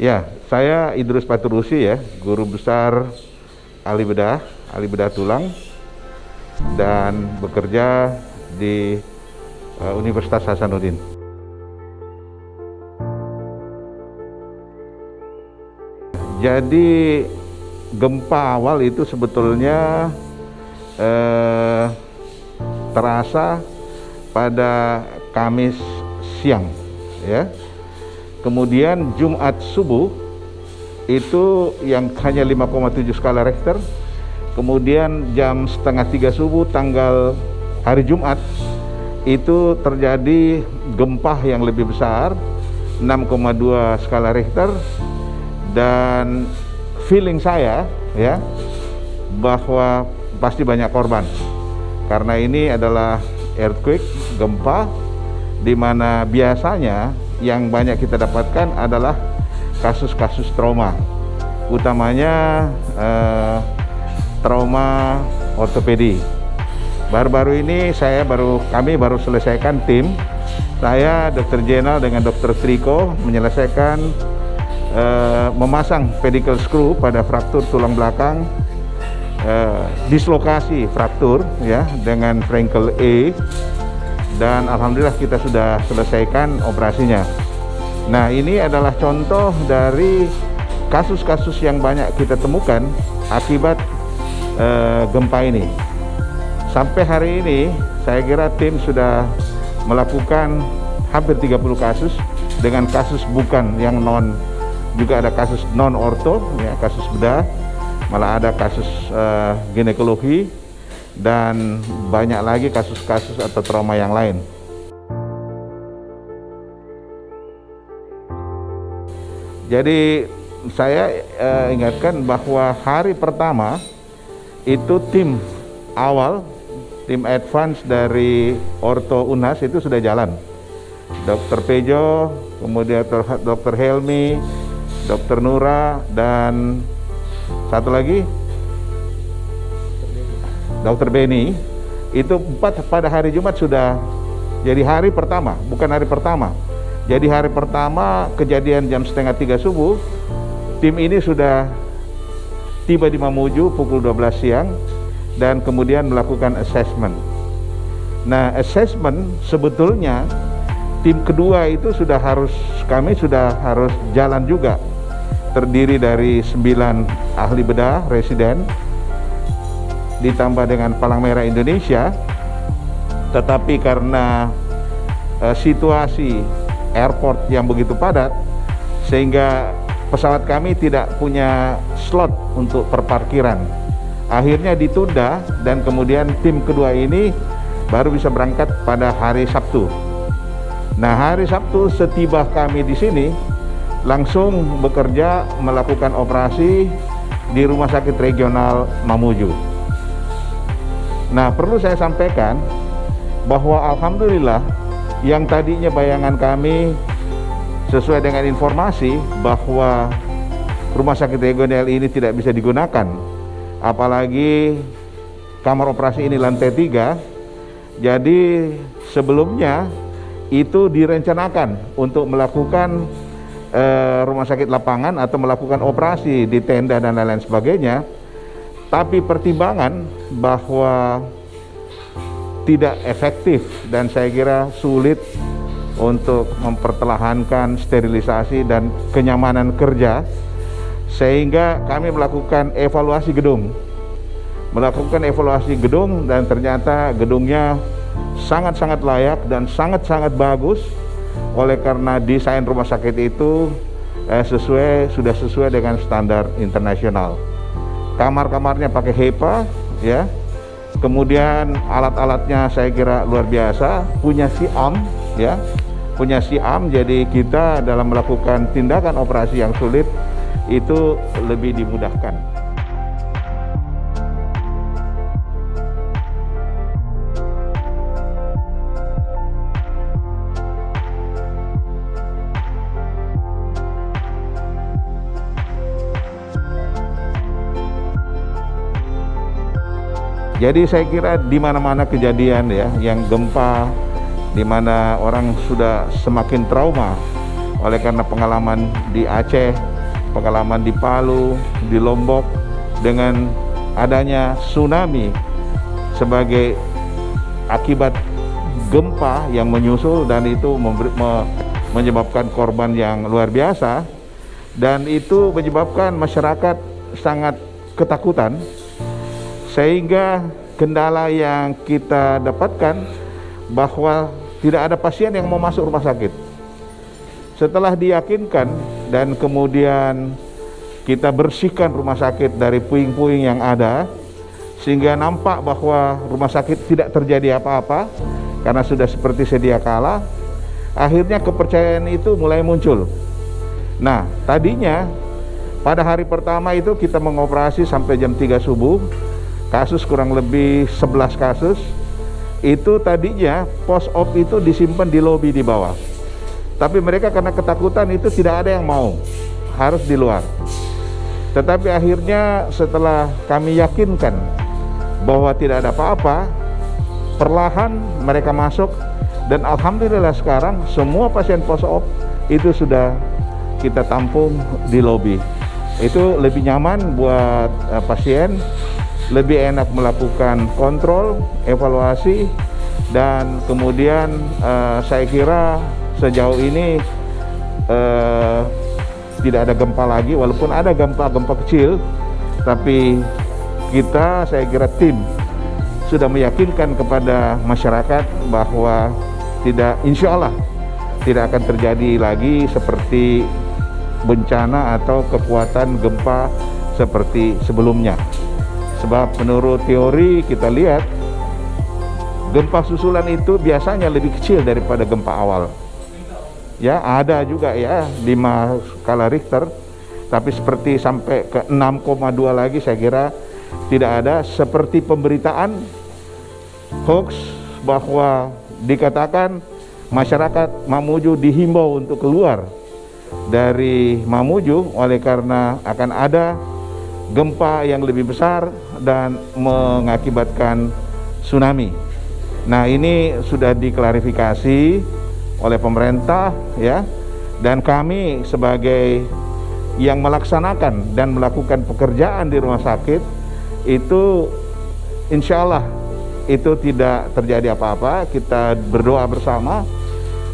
Ya, saya Idrus Paturusi ya, guru besar ahli bedah tulang dan bekerja di Universitas Hasanuddin. Jadi gempa awal itu sebetulnya terasa pada Kamis siang ya. Kemudian Jumat subuh itu yang hanya 5,7 skala Richter. Kemudian jam setengah 3 subuh tanggal hari Jumat itu terjadi gempa yang lebih besar 6,2 skala Richter. Dan feeling saya ya bahwa pasti banyak korban karena ini adalah earthquake, gempa, di mana biasanya yang banyak kita dapatkan adalah kasus-kasus trauma, utamanya trauma ortopedi. Baru-baru ini kami baru selesaikan tim saya, Dr. Jenal dengan Dr. Triko menyelesaikan memasang pedicle screw pada fraktur tulang belakang, dislokasi fraktur ya dengan Frankel A, dan alhamdulillah kita sudah selesaikan operasinya. Nah, ini adalah contoh dari kasus-kasus yang banyak kita temukan akibat gempa ini. Sampai hari ini saya kira tim sudah melakukan hampir 30 kasus dengan kasus bukan yang juga ada kasus non orto ya, kasus bedah, malah ada kasus ginekologi, dan banyak lagi kasus-kasus atau trauma yang lain. Jadi saya ingatkan bahwa hari pertama itu tim awal, tim advance dari Orto Unhas itu sudah jalan. Dr. Pejo, kemudian Dr. Helmi, Dr. Nura, dan satu lagi Dr. Beni. Itu 4 pada hari Jumat sudah. Jadi hari pertama, bukan hari pertama. Jadi hari pertama kejadian jam setengah 3 subuh, tim ini sudah tiba di Mamuju pukul 12 siang dan kemudian melakukan assessment. Nah, assessment sebetulnya tim kedua itu kami sudah harus jalan juga, terdiri dari 9 ahli bedah residen ditambah dengan Palang Merah Indonesia, tetapi karena situasi airport yang begitu padat sehingga pesawat kami tidak punya slot untuk perparkiran, akhirnya ditunda dan kemudian tim kedua ini baru bisa berangkat pada hari Sabtu. Nah, hari Sabtu setiba kami di sini langsung bekerja melakukan operasi di Rumah Sakit Regional Mamuju. Nah, perlu saya sampaikan bahwa alhamdulillah yang tadinya bayangan kami sesuai dengan informasi bahwa Rumah Sakit Regional ini tidak bisa digunakan, apalagi kamar operasi ini lantai 3. Jadi sebelumnya itu direncanakan untuk melakukan rumah sakit lapangan atau melakukan operasi di tenda dan lain-lain sebagainya, tapi pertimbangan bahwa tidak efektif dan saya kira sulit untuk mempertahankan sterilisasi dan kenyamanan kerja, sehingga kami melakukan evaluasi gedung dan ternyata gedungnya sangat-sangat layak dan sangat-sangat bagus. Oleh karena desain rumah sakit itu sudah sesuai dengan standar internasional. Kamar-kamarnya pakai HEPA ya. Kemudian alat-alatnya saya kira luar biasa, punya SIAM ya. Punya SIAM, jadi kita dalam melakukan tindakan operasi yang sulit itu lebih dimudahkan. Jadi saya kira di mana-mana kejadian ya, yang gempa, di mana orang sudah semakin trauma oleh karena pengalaman di Aceh, pengalaman di Palu, di Lombok, dengan adanya tsunami sebagai akibat gempa yang menyusul, dan itu menyebabkan korban yang luar biasa, dan itu menyebabkan masyarakat sangat ketakutan, sehingga kendala yang kita dapatkan bahwa tidak ada pasien yang mau masuk rumah sakit. Setelah diyakinkan dan kemudian kita bersihkan rumah sakit dari puing-puing yang ada, sehingga nampak bahwa rumah sakit tidak terjadi apa-apa karena sudah seperti sedia kala, akhirnya kepercayaan itu mulai muncul. Nah, tadinya pada hari pertama itu kita mengoperasi sampai jam 3 subuh, kasus kurang lebih 11 kasus. Itu tadinya post-op itu disimpan di lobi di bawah. Tapi mereka karena ketakutan itu tidak ada yang mau, harus di luar. Tetapi akhirnya setelah kami yakinkan bahwa tidak ada apa-apa, perlahan mereka masuk, dan alhamdulillah sekarang semua pasien post-op itu sudah kita tampung di lobi. Itu lebih nyaman buat pasien, lebih enak melakukan kontrol, evaluasi, dan kemudian saya kira sejauh ini tidak ada gempa lagi, walaupun ada gempa-gempa kecil, tapi kita, saya kira tim sudah meyakinkan kepada masyarakat bahwa tidak, insya Allah tidak akan terjadi lagi seperti bencana atau kekuatan gempa seperti sebelumnya. Sebab menurut teori kita lihat gempa susulan itu biasanya lebih kecil daripada gempa awal. Ya, ada juga ya 5 skala Richter, tapi seperti sampai ke 6,2 lagi saya kira tidak ada. Seperti pemberitaan hoax bahwa dikatakan masyarakat Mamuju dihimbau untuk keluar dari Mamuju oleh karena akan ada gempa yang lebih besar dan mengakibatkan tsunami. Nah, ini sudah diklarifikasi oleh pemerintah ya, dan kami sebagai yang melaksanakan dan melakukan pekerjaan di rumah sakit itu insya Allah itu tidak terjadi apa-apa. Kita berdoa bersama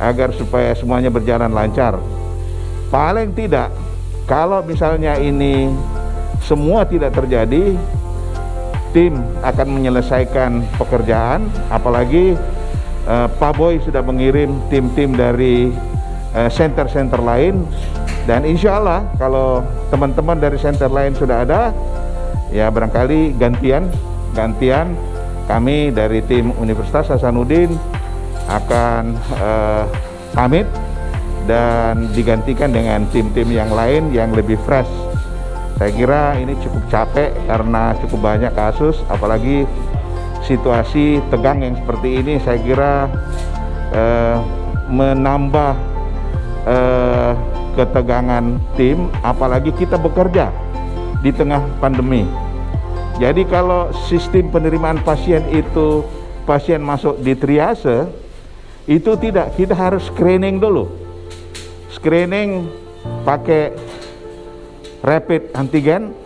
agar supaya semuanya berjalan lancar. Paling tidak kalau misalnya ini semua tidak terjadi, tim akan menyelesaikan pekerjaan, apalagi Pak Boy sudah mengirim tim-tim dari center-center lain, dan insya Allah kalau teman-teman dari center lain sudah ada, ya barangkali gantian kami dari tim Universitas Hasanuddin akan pamit dan digantikan dengan tim-tim yang lain yang lebih fresh. Saya kira ini cukup capek karena cukup banyak kasus, apalagi situasi tegang yang seperti ini. Saya kira menambah ketegangan tim, apalagi kita bekerja di tengah pandemi. Jadi kalau sistem penerimaan pasien itu pasien masuk di triase, itu tidak, kita harus screening dulu. Screening pakai rapid antigen,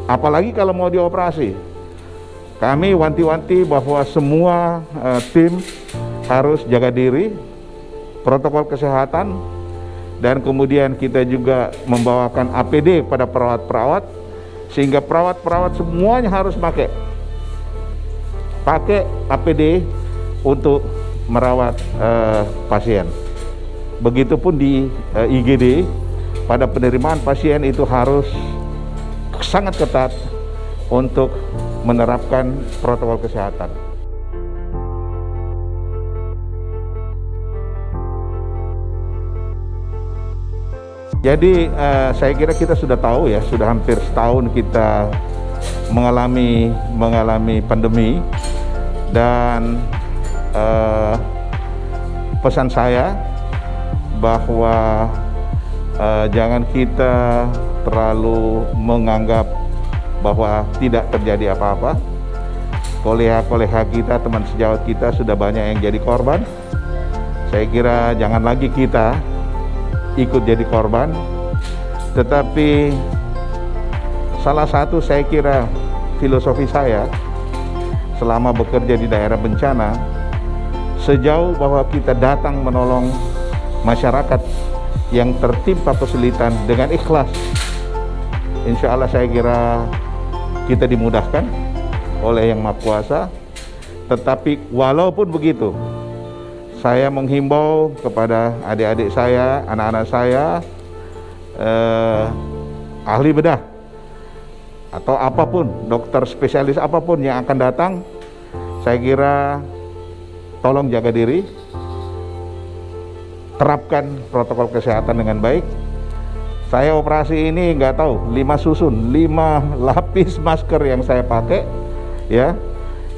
apalagi kalau mau dioperasi. Kami wanti-wanti bahwa semua tim harus jaga diri, protokol kesehatan, dan kemudian kita juga membawakan APD pada perawat-perawat, sehingga perawat-perawat semuanya harus pakai APD untuk merawat pasien. Begitupun di IGD, pada penerimaan pasien itu harus sangat ketat untuk menerapkan protokol kesehatan. Jadi saya kira kita sudah tahu ya, sudah hampir setahun kita mengalami pandemi, dan pesan saya bahwa jangan kita terlalu menganggap bahwa tidak terjadi apa-apa. Kolega-kolega kita, teman sejawat kita sudah banyak yang jadi korban. Saya kira jangan lagi kita ikut jadi korban. Tetapi salah satu saya kira filosofi saya selama bekerja di daerah bencana, sejauh bahwa kita datang menolong masyarakat yang tertimpa kesulitan dengan ikhlas, insya Allah saya kira kita dimudahkan oleh Yang Maha Kuasa. Tetapi walaupun begitu, saya menghimbau kepada adik-adik saya, anak-anak saya, ahli bedah atau apapun, dokter spesialis apapun yang akan datang, saya kira tolong jaga diri, terapkan protokol kesehatan dengan baik. Saya operasi ini nggak tahu 5 lapis masker yang saya pakai, ya,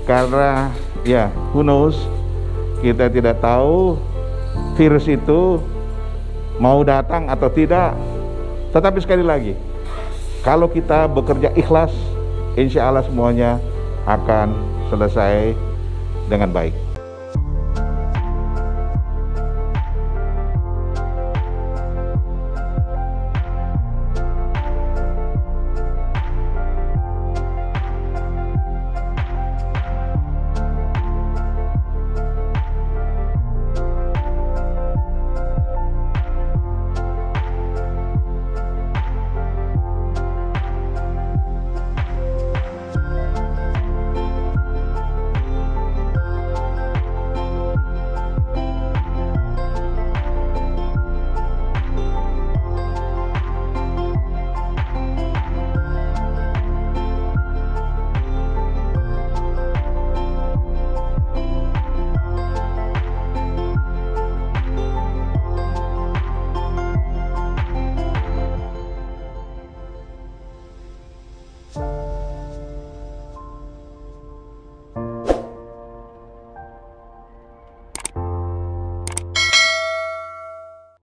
karena ya who knows, kita tidak tahu virus itu mau datang atau tidak. Tetapi sekali lagi, kalau kita bekerja ikhlas, insya Allah semuanya akan selesai dengan baik.